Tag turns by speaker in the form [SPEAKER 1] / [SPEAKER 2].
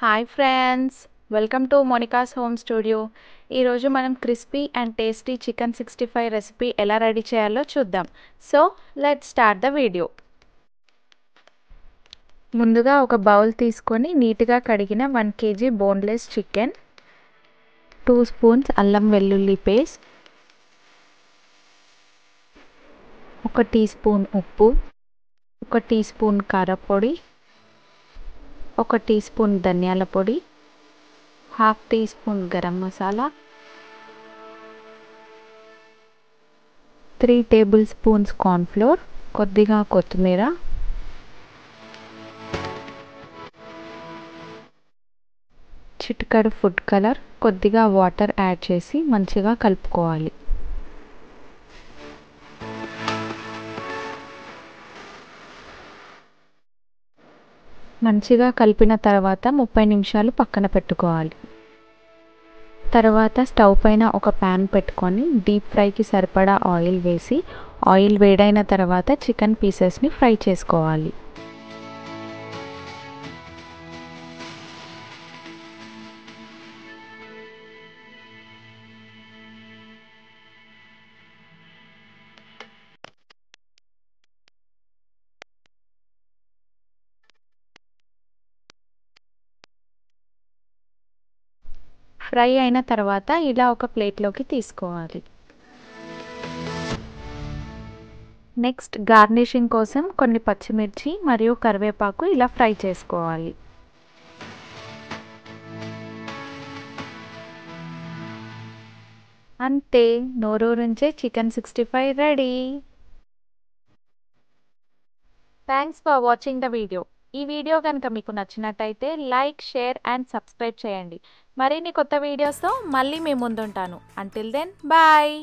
[SPEAKER 1] Hi friends, welcome to Monica's home studio. ఈరోజు మనం crispy and tasty chicken 65 recipe ఎలా ready చేయాలో చూద్దాం. So let's start the video. ముందుగా ఒక బౌల్ తీసుకొని నీట్గా కడిగిన 1 kg బోన్లెస్ చికెన్, 2 స్పూన్స్ అల్లం వెల్లుల్లి పేస్ట్, 1 టీ స్పూన్ ఉప్పు, 1 టీ స్పూన్ కారపొడి, 1 టీ స్పూన్ ధనియాల పొడి, 1/2 teaspoon garam masala, 3 tablespoons cornflour, కొద్దిగా కొత్తిమీర, చిటికెడు ఫుడ్ కలర్, కొద్దిగా వాటర్ యాడ్ చేసి మంచిగా కలుపుకోవాలి. మంచిగా కలిపిన తర్వాత 30 నిమిషాలు పక్కన పెట్టుకోవాలి. తర్వాత స్టవ్ పైన ఒక ప్యాన్ పెట్టుకొని డీప్ ఫ్రైకి సరిపడా ఆయిల్ వేసి, ఆయిల్ వేడైన తర్వాత చికెన్ పీసెస్ని ఫ్రై చేసుకోవాలి. ఫ్రై అయిన తర్వాత ఇలా ఒక ప్లేట్లోకి తీసుకోవాలి. నెక్స్ట్ గార్నిషింగ్ కోసం కొన్ని పచ్చిమిర్చి మరియు కరివేపాకు ఇలా ఫ్రై చేసుకోవాలి. అంతే, నోరూరించే chicken 65 ready. Thanks for watching the video. ఈ వీడియో కనుక మీకు నచ్చినట్టయితే లైక్, షేర్ అండ్ సబ్స్క్రైబ్ చేయండి. మరిన్ని కొత్త వీడియోస్తో మళ్ళీ మీ ముందుంటాను. Until then bye.